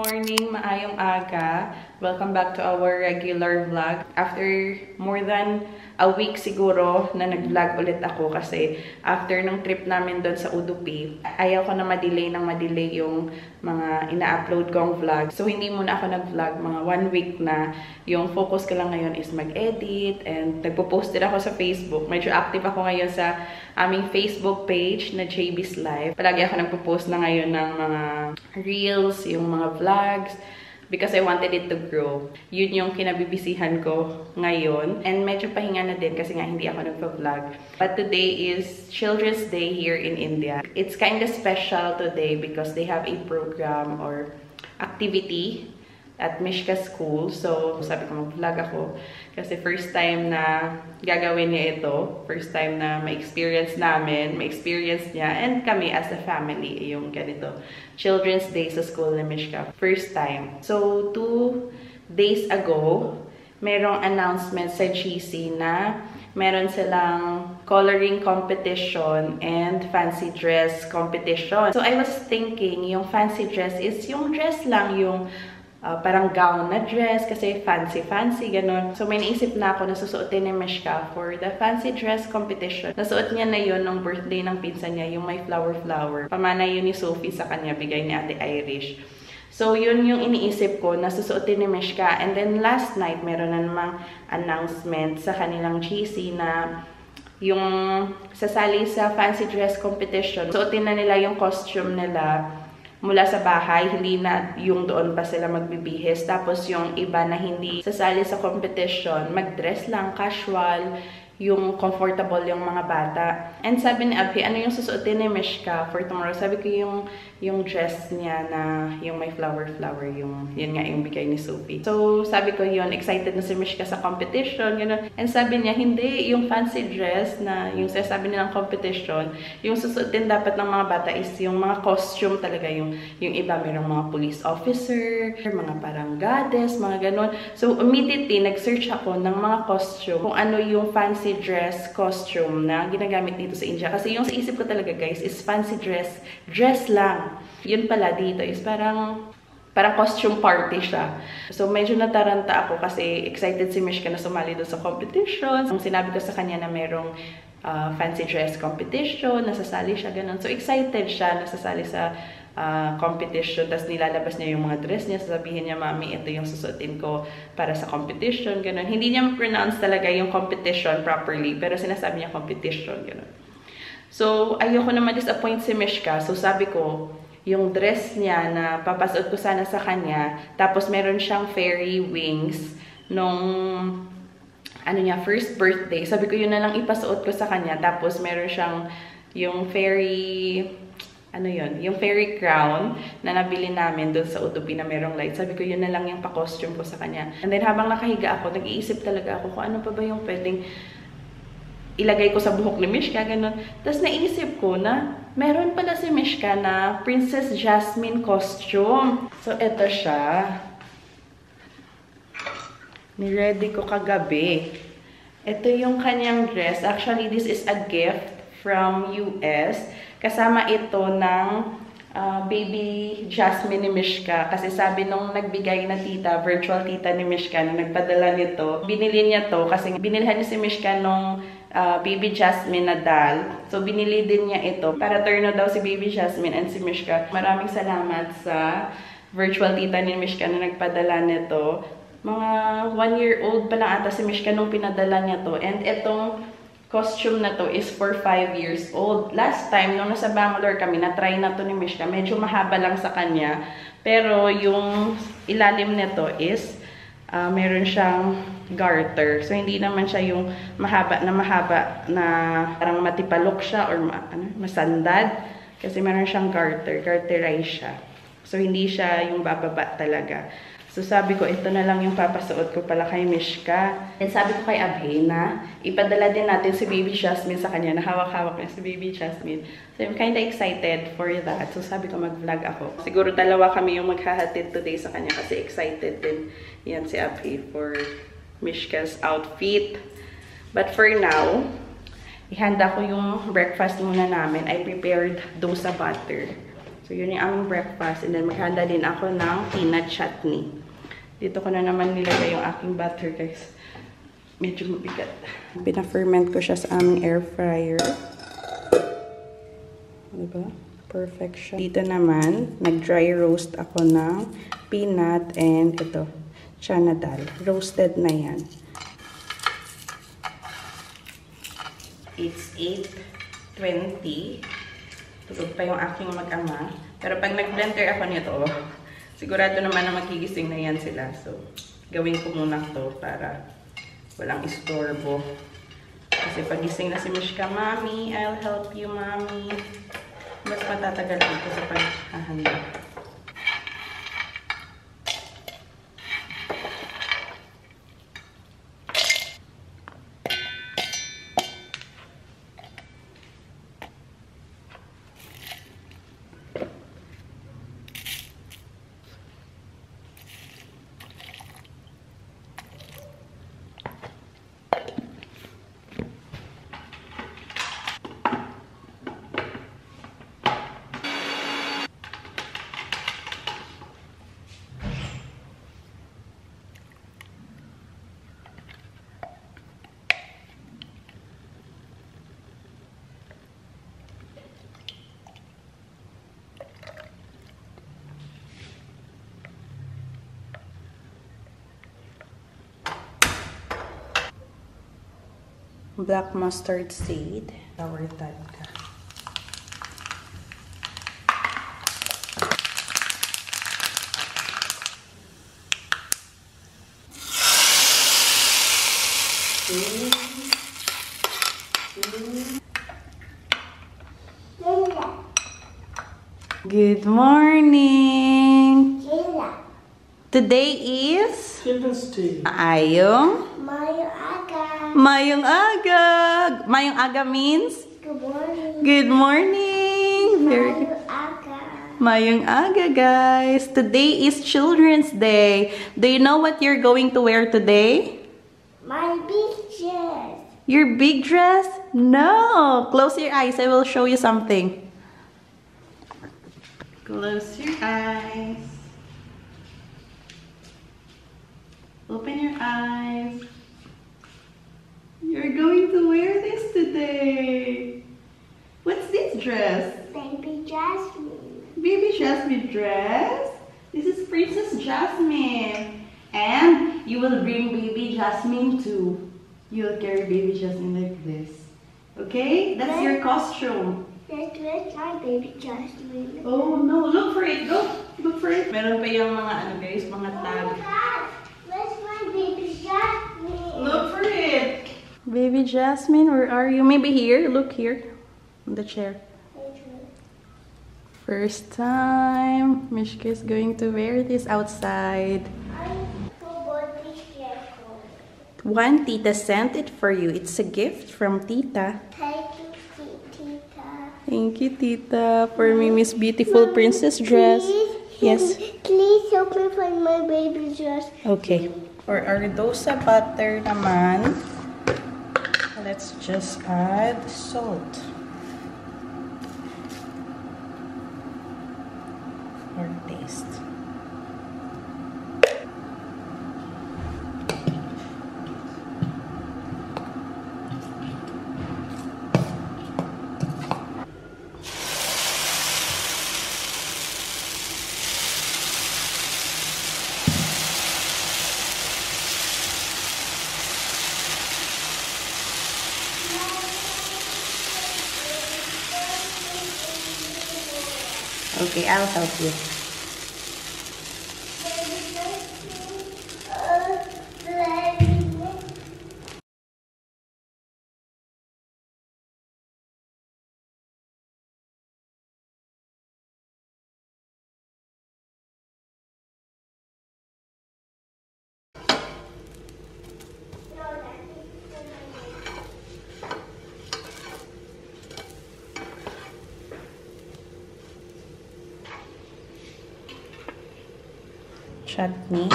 morning, maayong aga. Welcome back to our regular vlog. After more than a week siguro na nag-vlog ulit ako kasi after ng trip namin doon sa Udupi, ayaw ko na ma-delay yung mga ina-upload kong vlog. So hindi muna ako nag-vlog mga 1 week na. Yung focus ko lang ngayon is mag-edit and nagpo-post din ako sa Facebook. Medyo active ako ngayon sa aming Facebook page na JB's Live. Palagi ako nagpo-post na ngayon ng mga reels, yung mga vlogs, because I wanted it to grow. Yun yung kinabibisihan ko ngayon. And medyo pahinga na din kasi nga hindi ako nagpa-vlog. But today is Children's Day here in India. It's kind of special today because they have a program or activity at Mishka School. So, sabi ko mag-vlog ako. Kasi first time na gagawin niya ito. First time na ma-experience namin, ma-experience niya, and kami as a family, yung ganito. Children's Day sa school ni Mishka. First time. So, 2 days ago, merong announcement sa GC na meron silang coloring competition and fancy dress competition. So, I was thinking, yung fancy dress is yung dress lang, yung parang gown na dress kasi fancy, ganun. So, may naisip na ako na susuotin ni Mishka for the fancy dress competition. Nasuot niya na yun nung birthday ng pinsan niya, yung may flower. Pamana yun ni Sophie sa kanya, bigay ni Ate Irish. So, yun yung iniisip ko na susuotin ni Mishka. And then, last night, meron na namang announcement sa kanilang GC na yung sasali sa fancy dress competition. Suotin na nila yung costume nila mula sa bahay, hindi na yung doon pa sila magbibihis. Tapos yung iba na hindi sasali sa competition, mag-dress lang, casual, yung comfortable yung mga bata. And sabi ni Abhi, ano yung susuotin ni Mishka for tomorrow? Sabi ko yung dress niya na yung may flower, yun nga yung bigay ni Sophie. So sabi ko yun, excited na si Mishka sa competition, gano'n. And sabi niya, hindi, yung fancy dress na yung sabi nilang competition, yung susuotin dapat ng mga bata is yung mga costume talaga, yung iba mayroong mga police officer, mga parang goddess, mga gano'n. So immediately, nag-search ako ng mga costume, kung ano yung fancy dress costume na ginagamit dito sa India. Kasi yung sa isip ko talaga guys is fancy dress lang. Yun pala dito is parang costume party siya. So medyo nataranta ako kasi excited si Mishka na sumali doon sa competition. Sinabi ko sa kanya na merong fancy dress competition, nasasali siya, ganun. So excited siya, nasasali sa competition, tapos nilalabas niya yung mga dress niya, sasabihin niya, Mami, ito yung susuotin ko para sa competition, ganun. Hindi niya ma-pronounce talaga yung competition properly, pero sinasabi niya competition, ganun. So, ayoko na ma-disappoint si Mishka, so sabi ko, yung dress niya na papasuot ko sana sa kanya, tapos meron siyang fairy wings nung first birthday. Sabi ko, yun na lang ipasuot ko sa kanya, tapos meron siyang yung fairy yung fairy crown na nabili namin doon sa Udupi na merong light. Sabi ko, yun na lang yung pa-costume ko sa kanya. And then, habang nakahiga ako, nag-iisip talaga ako kung ano pa ba yung pwedeng ilagay ko sa buhok ni Mishka, ganun. Tapos, naisip ko na meron pala si Mishka na Princess Jasmine costume. So, eto siya. Ni-ready ko kagabi. Ito yung kanyang dress. Actually, this is a gift from US. Kasama ito ng baby Jasmine ni Mishka. Kasi sabi nung nagbigay na tita, virtual tita ni Mishka na nagpadala nito, binili niya to kasi binilhan niya si Mishka nung baby Jasmine na doll. So, binili din niya ito para turn daw si baby Jasmine and si Mishka. Maraming salamat sa virtual tita ni Mishka na nagpadala nito. Mga 1-year-old pa lang ata si Mishka nung pinadala niya to. And itong costume na to is for 5 years old. Last time, nung nasa Bangalore kami, na-try na to ni Mishka. Medyo mahaba lang sa kanya. Pero yung ilalim nito is meron siyang garter. So, hindi naman siya yung mahaba na parang matipalok siya or masandad. Kasi meron siyang garterize siya. So, hindi siya yung bababa talaga. So, sabi ko, ito na lang yung papasuot ko pala kay Mishka. And sabi ko kay Abhi na ipadala din natin si Baby Jasmine sa kanya, na hawak-hawak niya si Baby Jasmine. So, I'm kinda excited for that. So, sabi ko mag-vlog ako. Siguro dalawa kami yung maghahatid today sa kanya kasi excited din yan si Abhi for Mishka's outfit. But for now, ihanda ko yung breakfast muna namin. I prepared dosa butter. So, So, yun yung aming breakfast. And then, maghanda din ako ng peanut chutney. Dito ko na naman nilagay yung aking butter, guys. Medyo mabigat. Pina-ferment ko siya sa aming air fryer. Diba? Perfect siya. Dito naman, nag-dry roast ako ng peanut and ito, chana dal. Roasted na yan. It's 8:20. Tulog pa yung aking mag-ama. Pero pag nag-blender ako nito, sigurado naman na magigising na yan sila. So, gawin ko muna to para walang istorbo. Kasi pag gising na si Mishka, Mommy, I'll help you, Mommy. Mas matatagal dito sa paghahanda. Black mustard seed. Our tadka. Good morning! Today is Children's Day. Ayong Mayong aga. Mayong aga means Good morning. good morning. Very good. Mayong aga, guys. Today is Children's Day. Do you know what you're going to wear today? My big dress. Your big dress? No. Close your eyes. I will show you something. Close your eyes. Open your eyes. You're going to wear this today. What's this dress? Baby Jasmine. Baby Jasmine dress? This is Princess Jasmine. And you will bring baby Jasmine too. You'll carry baby Jasmine like this. Okay? That's your costume. Let's my baby Jasmine. Oh no, look for it. Go. Look for it. Meron pa yung mga ano guys, mga tag. Where's my baby Jasmine? Look for it. Baby Jasmine, where are you? Maybe here. Look here. On the chair. First time Mishka is going to wear this outside. One Tita sent it for you. It's a gift from Tita. Thank you, Tita. Thank you, Tita, for me, Miss Beautiful Princess dress. Yes. Please help me find my baby dress. Okay. For our dosa butter naman, let's just add salt. For taste. Okay, I'll help you. Chutney.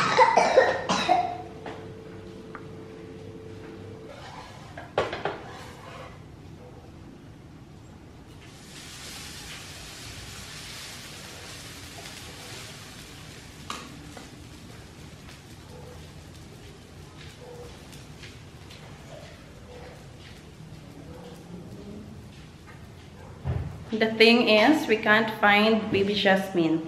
The thing is, we can't find baby Jasmine.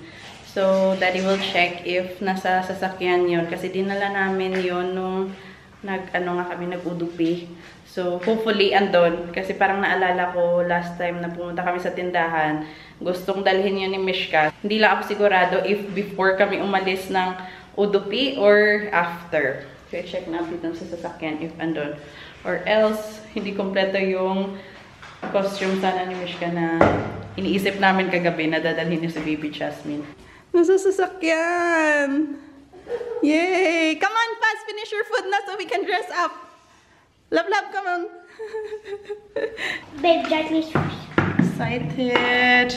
So, Daddy will check if nasa sasakyan yun. Kasi dinala namin yun nung nag-udupi. So, hopefully, andon. Kasi parang naalala ko last time na pumunta kami sa tindahan, gustong dalhin yun ni Mishka. Hindi lang ako sigurado if before kami umalis ng udupi or after. So, check natin dito sa sasakyan if andon. Or else, hindi kompleto yung costume sana ni Mishka na iniisip namin kagabi na dadalhin niya si baby Jasmine. Nasa sasakyan! Yay! Come on, fast! Finish your food na so we can dress up! Love, come on! Baby Jasmine's first. Excited!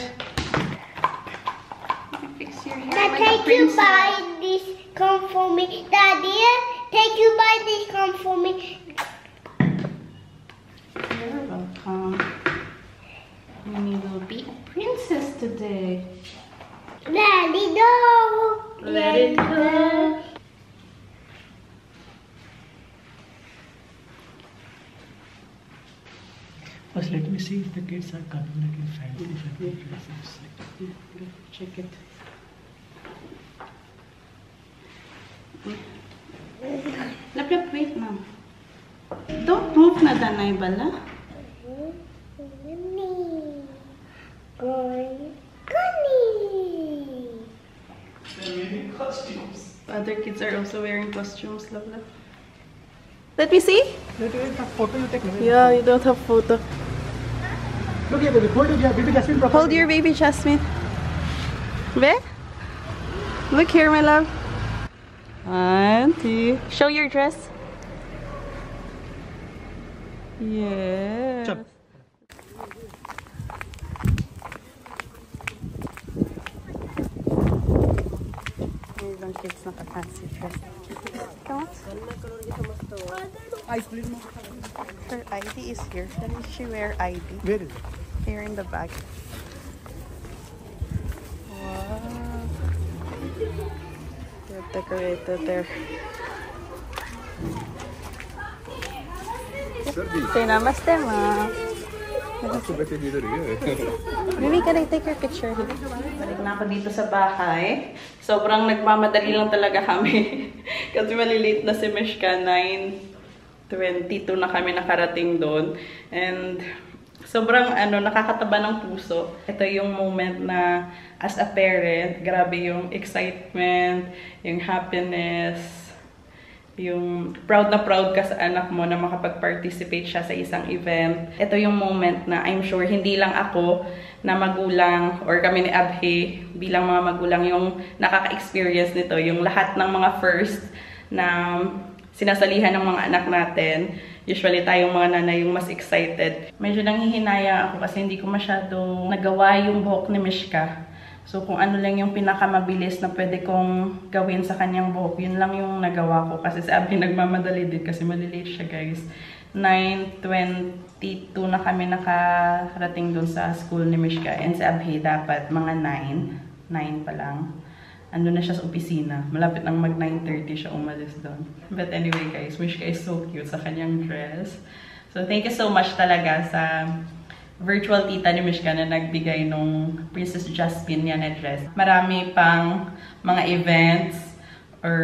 Fix your hair Now like a take you princess. by this, come for me. Daddy, take you by this, come for me. You're welcome. Mommy will be a princess today. Let it go. Let it go. First, let me see if the kids are coming like in fancy dresses. Check it. Lap, wait, ma'am. Don't move na danay bala. Other kids are also wearing costumes, love. Let me see. Let me take photo. You take. Yeah, you don't have photo. Look here, baby. Hold your baby Jasmine properly. Hold your baby Jasmine. Be? Look here, my love. Auntie. Show your dress. Yes. Chop. Ibang kids naka-fancy dress. Come on. Ice cream. Her ID is here. Let me she wear ID. Where is it? Here in the bag. Wow. They're decorated there. Say namaste, ma. Baby, can I take your picture? Balik na ako dito sa bahay. Sobrang nagmamadali lang talaga kami. Kasi malilate na si Mishka. 9:22 na kami nakarating doon. And sobrang nakakataba ng puso. Ito yung moment na as a parent, grabe yung excitement, yung happiness, yung proud na proud ka sa anak mo na makapag-participate siya sa isang event. Ito yung moment na I'm sure hindi lang ako na magulang or kami ni Abhi bilang mga magulang yung nakaka-experience nito. Yung lahat ng mga first na sinasalihan ng mga anak natin. Usually tayong mga nanay yung mas excited. Medyo nanghihinaya ako kasi hindi ko masyadong nagawa yung buhok ni Mishka. So, kung ano lang yung pinakamabilis na pwede kong gawin sa kanyang buhok, yun lang yung nagawa ko. Kasi sabi, nagmamadali din kasi malilate siya, guys. 9:22 na kami nakarating dun sa school ni Mishka. And si Abhi dapat mga 9 pa lang. Ando na siya sa opisina. Malapit nang mag 9:30 siya umalis doon. But anyway, guys, Mishka is so cute sa kanyang dress. So, thank you so much talaga sa virtual tita ni Mishka na nagbigay nung Princess Jasmine niya na dress. Marami pang mga events or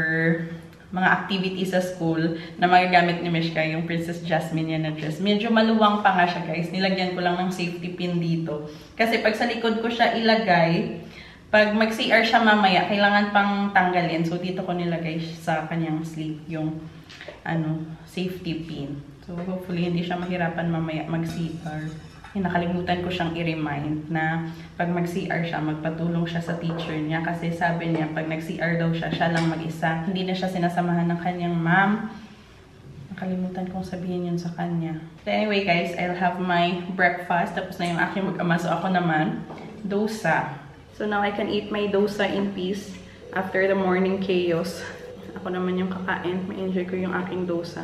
mga activities sa school na magagamit ni Mishka yung Princess Jasmine niya na dress. Medyo maluwang pa nga siya, guys. Nilagyan ko lang ng safety pin dito. Kasi pag sa likod ko siya ilagay, pag mag-CR siya mamaya, kailangan pang tanggalin. So, dito ko nilagay sa kanyang sleeve yung safety pin. So, hopefully, hindi siya mahirapan mamaya mag-CR. Nakalimutan ko siyang i-remind na pag mag-CR siya, magpatulong siya sa teacher niya. Kasi sabi niya, pag nag-CR daw siya, siya lang mag-isa. Hindi na siya sinasamahan ng kanyang ma'am. Nakalimutan kong sabihin yun sa kanya. So anyway guys, I'll have my breakfast. Tapos na yung aking mag-ama. So ako naman, dosa. So now I can eat my dosa in peace after the morning chaos. Ako naman yung kakain. Ma-enjoy ko yung aking dosa.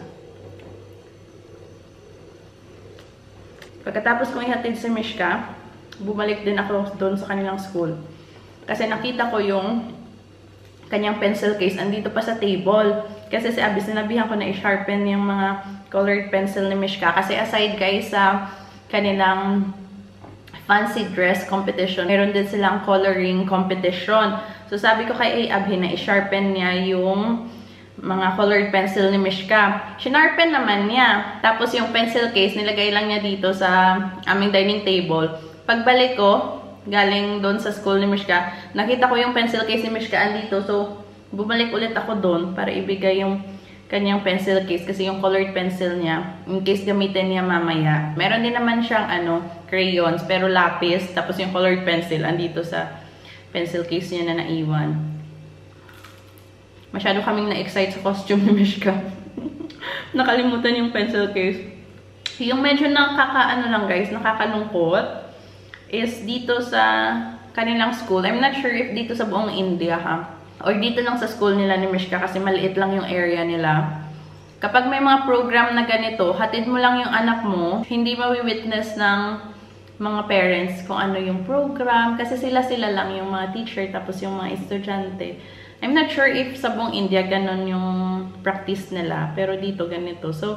Pagkatapos kong ihatid si Mishka, bumalik din ako doon sa kanilang school. Kasi nakita ko yung kanyang pencil case andito pa sa table. Kasi si Abby, sinabihan ko na i-sharpen yung mga colored pencil ni Mishka. Kasi aside guys sa kanilang fancy dress competition. Meron din silang coloring competition. So, sabi ko kay Abhi na i-sharpen niya yung mga colored pencil ni Mishka. Shinarpen naman niya. Tapos, yung pencil case, nilagay lang niya dito sa aming dining table. Pagbalik ko, galing doon sa school ni Mishka, nakita ko yung pencil case ni Mishka andito. So, bumalik ulit ako doon para ibigay yung kanyang pencil case kasi yung colored pencil niya, in case gamitin niya mamaya. Meron din naman siyang crayons, pero lapis, tapos yung colored pencil andito sa pencil case niya na naiwan. Masyado kaming na-excite sa costume ni Mishka. Nakalimutan yung pencil case. Yung medyo lang guys, nakakalungkot is dito sa kanilang school. I'm not sure if dito sa buong India ha. Or dito lang sa school nila ni Mishka kasi maliit lang yung area nila. Kapag may mga program na ganito, hatid mo lang yung anak mo, hindi mawi-witness ng mga parents kung ano yung program. Kasi sila-sila lang yung mga teacher tapos yung mga estudyante. I'm not sure if sa buong India ganon yung practice nila. Pero dito ganito. So,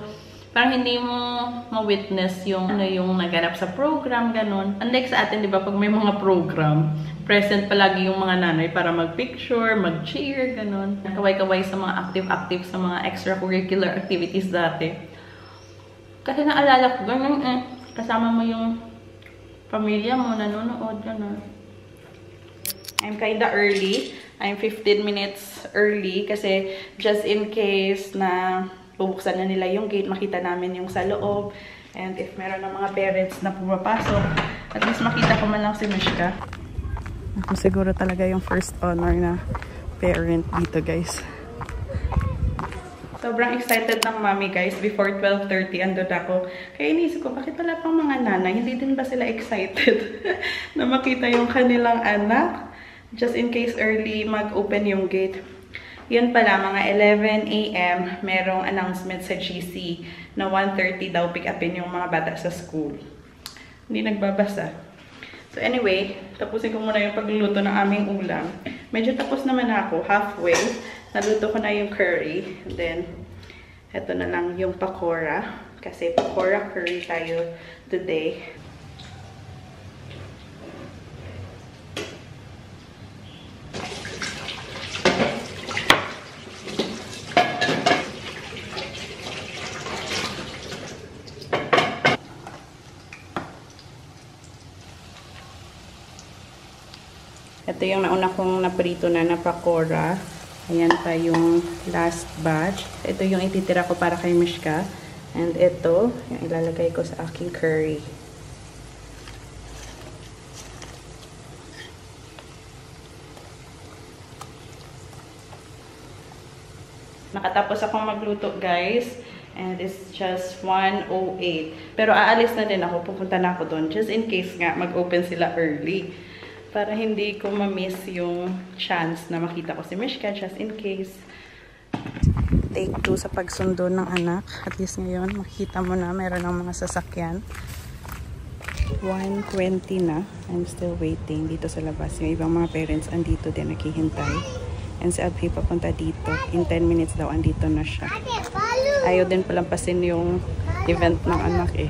parang hindi mo ma-witness yung yung naganap sa program, ganon. Unlike sa atin, di ba, pag may mga program, present palagi yung mga nanay para mag-picture, mag-cheer, ganon. Kaway-kaway sa mga active-active sa mga extracurricular activities dati. Kasi naalala ko, ganun kasama mo yung pamilya mo, nanonood, ganon. I'm kinda early. I'm 15 minutes early kasi just in case na bubuksan na nila yung gate, makita namin yung sa loob. And if meron ng mga parents na pumapasok, at least makita ko man lang si Mishka. Ako siguro talaga yung first honor na parent dito, guys. Sobrang excited ng mami, guys. Before 12:30, andun ako. Kaya inisip ko, bakit wala pang mga nanay? Hindi din ba sila excited na makita yung kanilang anak? Just in case early mag-open yung gate. Yun pala, mga 11 AM, merong announcement sa GC na 1:30 daw pick upin yung mga bata sa school. Hindi nagbabasa. So anyway, tapusin ko muna yung pagluluto ng aming ulam. Medyo tapos naman ako, halfway. Naluto ko na yung curry. And then, eto na lang yung pakora. Kasi pakora curry tayo today. Ito yung nauna kong naprito na pakora. Ayan pa yung last batch. Ito yung ititira ko para kay Mishka. And ito, yung ilalagay ko sa aking curry. Nakatapos akong magluto, guys. And it's just 1:08. Pero aalis na din ako. Pupunta na ako doon. Just in case nga mag-open sila early. Para hindi ko ma-miss yung chance na makita ko si Mishka, just in case. Take 2 sa pagsundo ng anak. At least ngayon, makikita mo na meron ng mga sasakyan. 1:20 na. I'm still waiting dito sa labas. Yung ibang mga parents andito din, naghihintay. And si Abhi papunta dito. In 10 minutes daw, andito na siya. Ayaw din palampasin yung event ng anak eh.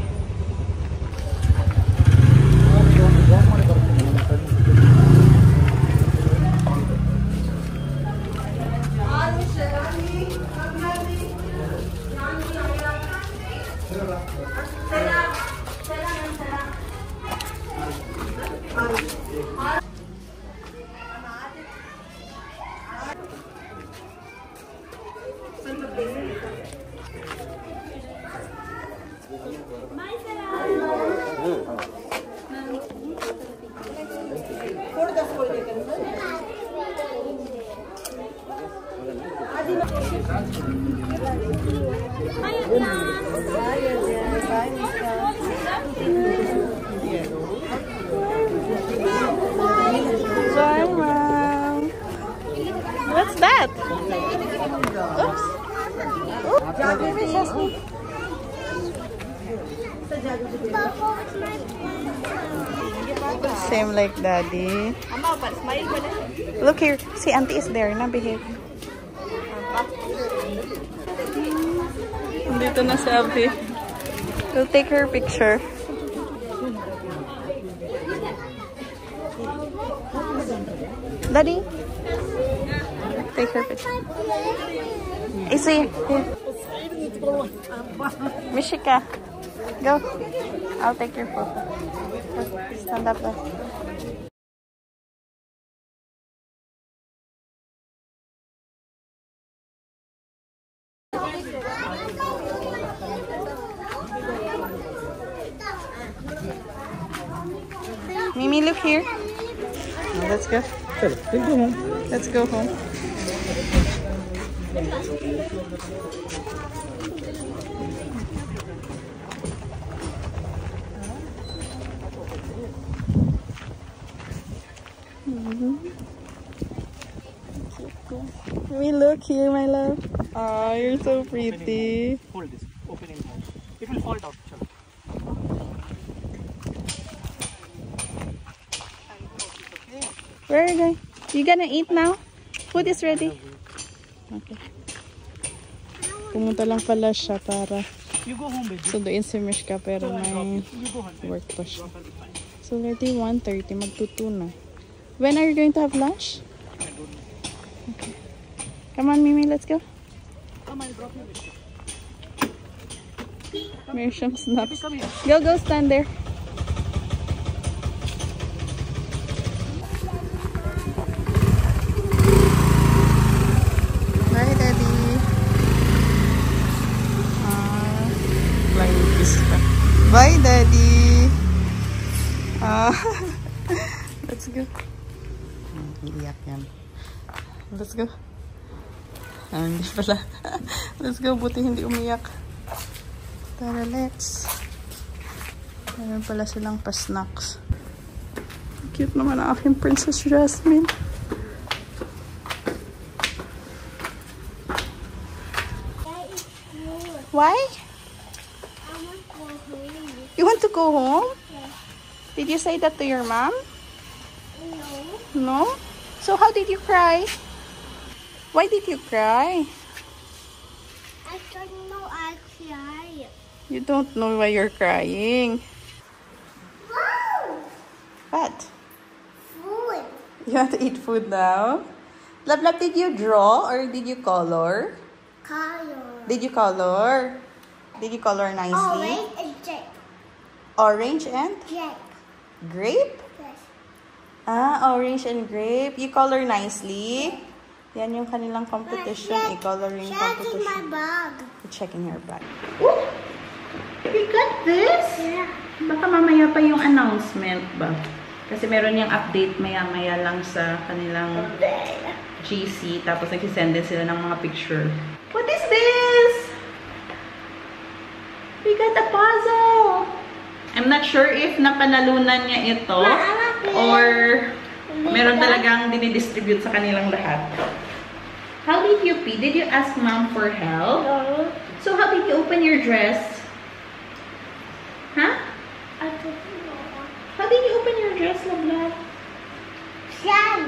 What's that? Oops. Same like daddy. Look here. See, auntie is there. Na behave. Dito na si Abhi. We'll take her picture. Daddy? Take her picture. Isi. Mishika. Go. I'll take your photo. Stand up there. Mimi, look here. Oh, let's go. Let's go home. Let's go home. Mimi, look here, my love. Oh, you're so pretty. Hold this. Open in hand. It will fall down. Chalo. Where are they? You gonna eat now? Food is ready. Okay. Pumunta lang pala siya para You go home, baby. sunduin si Mishka pero may You go home. work pa siya. So already 1:30, magtutu na. When are you going to have lunch? Okay. Come on, Mimi, let's go. Come, I'll drop you. Miriam snaps. Come here. Go, stand there. Bye, Daddy. Flying kiss pa. Bye, Daddy. Let's go. Iiyak yan. Let's go. Hindi pala. Let's go. Buti hindi umiyak. Tara, let's. Meron pala silang pa-snacks. Cute naman ang aking Princess Jasmine. Why? You want to go home? Yes. Did you say that to your mom? No. No? So how did you cry? Why did you cry? I don't know. I cry. You don't know why you're crying. Wow. What? Food. You want to eat food now? Love, did you draw or did you color? Color. Did you color? Did you color nicely? Orange and jet. Orange and Jet. grape? Yes. Ah, orange and grape. You color nicely? Yan yung kanilang competition, coloring Check in my competition. bag. Checking your bag. Oh! You got this? Yeah. Baka mamaya pa yung announcement ba? Kasi meron yung update maya-maya lang sa kanilang GC. Tapos nagsisend din sila ng mga picture. What is this? We got a puzzle! I'm not sure if napanalunan niya ito or meron talagang dinidistribute sa kanilang lahat. How did you pee? Did you ask mom for help? No. So how did you open your dress? Huh? I don't know. How did you open your dress, love? Sun.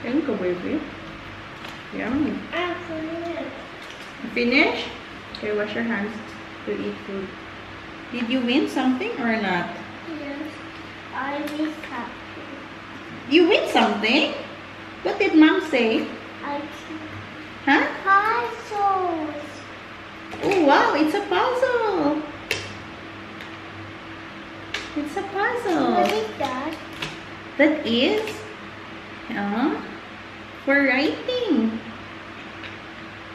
Yan ka, baby. Yummy. I forget. Finish? Okay, wash your hands to eat food. Did you win something or not? Yes. I miss happy. You win something? What did mom say? I Huh? puzzles. Oh, wow, it's a puzzle. It's a puzzle. What is that? That is for writing.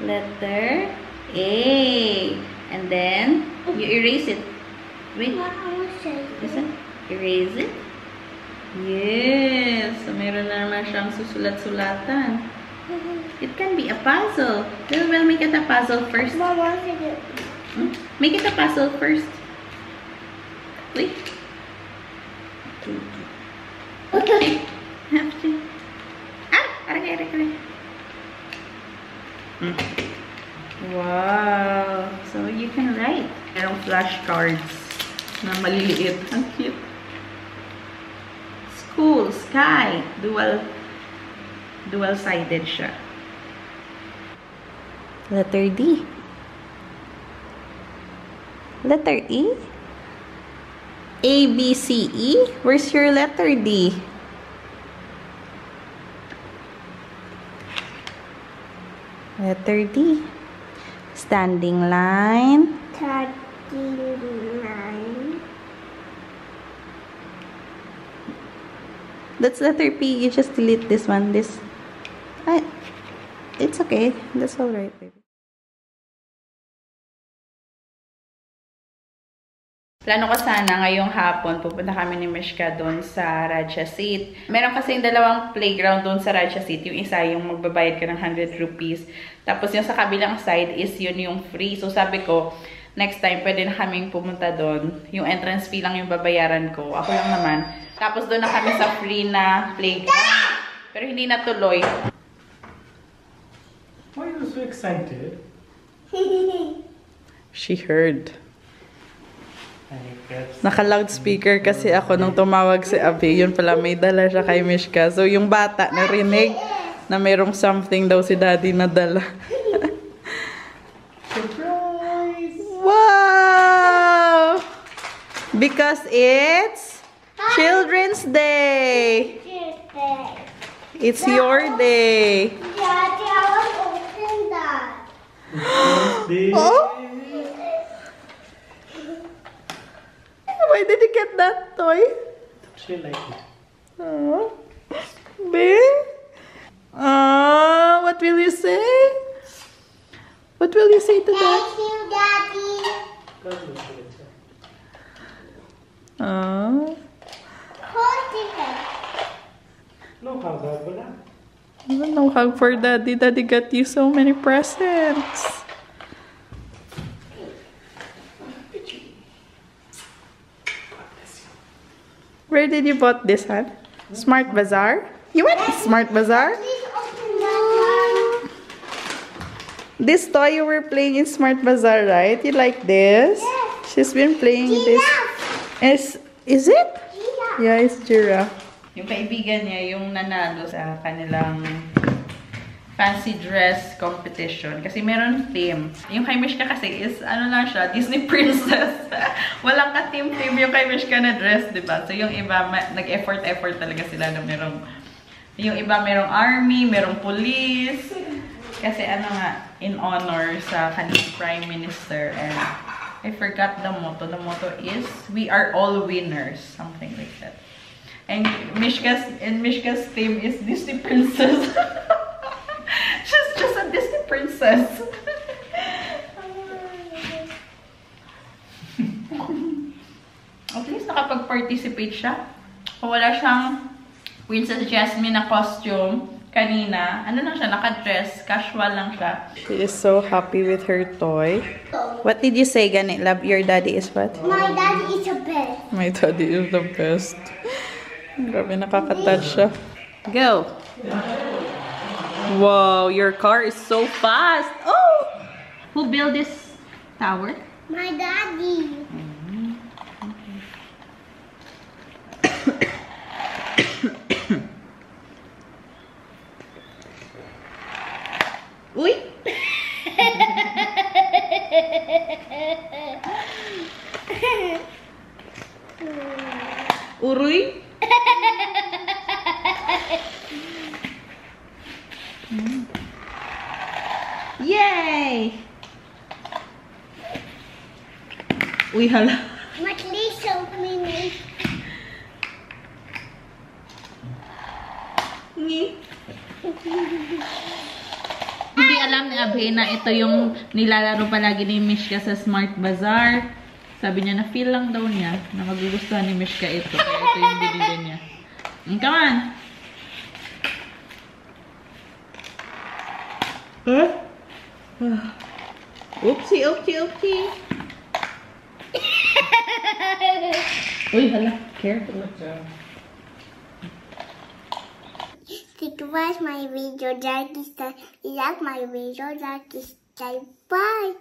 Letter A. And then you erase it. Wait, What I will say. listen. Erase it. Yes. So, meron na naman siyang susulat-sulatan. It can be a puzzle. We'll make it a puzzle first. Mama said it. Make it a puzzle first. Wait. Okay. Have to. Aray. Wow. So you can write. Merong flashcards na maliliit. Ang cute. School, sky. Dual-sided siya. Letter D. Letter E. A, B, C, E. Where's your letter D? Letter D. Standing line. Standing line. That's letter P. You just delete this one. This. It's okay. That's alright, baby. Plano ko sana ngayong hapon, pupunta kami ni Mishka doon sa Raja Seat. Meron kasing dalawang playground doon sa Raja Seat. Yung isa, yung magbabayad ka ng 100 rupees. Tapos yung sa kabilang side is yun yung free. So sabi ko, next time pwede na kaming pumunta doon. Yung entrance fee lang yung babayaran ko. Ako lang naman. Tapos doon na kami sa free na playground. Pero hindi natuloy. Why are you so excited? She heard. Naka-loudspeaker kasi ako nung tumawag si Abby. Yun pala, may dala siya kay Mishka. So, yung bata narinig na mayroong something daw si Daddy na dala. Surprise! Wow! Because it's Children's Day! It's your day! Daddy, I want to open that. Oh! Why did you get that toy? She like it. Oh. Bing? What will you say? What will you say to that? Thank you, Daddy. God will give it to her. Hold it. No hug, wala. No hug for Daddy. Daddy got you so many presents. Where did you bought this, huh? Smart Bazaar? You went to Smart Bazaar? Please open that. This toy you were playing in Smart Bazaar, right? You like this? Yes. She's been playing this. Is it? Giraffe. Yeah, it's giraffe. Yung kaibigan niya, yung nanalo sa kanilang fancy dress competition. Kasi meron theme. Yung kay Mishka kasi is, ano lang siya, Disney princess. Walang ka-theme yung kay Mishka na dress, diba? So yung iba, nag-effort talaga sila na merong, yung iba merong army, merong police. Kasi ano nga, in honor sa kanilang prime minister. And I forgot the motto. The motto is, we are all winners. Something like that. And Mishka's theme is Disney princess. She's just a Disney princess. At least nakapag-participate siya. Kung wala siyang Princess Jasmine na costume kanina, ano lang siya, naka-dress, casual lang siya. She is so happy with her toy. What did you say, Ganit Love? Your daddy is what? My daddy is the best. My daddy is the best. Grabe, nakaka-touch siya. Go! Wow, your car is so fast. Oh! Who built this tower? My daddy. Uy! Uruy? Yay! Uy, hala. Please show me. Hindi alam ni Abhay na ito yung nilalaro palagi ni Mishka sa Smart Bazaar. Sabi niya na feel lang daw niya na magugustuhan ni Mishka ito. Kaya ito yung binili niya. Come on! Huh? Oopsie, oopsie, oopsie. Uy, hala. Careful. Did you watch my video? Like my video. Bye.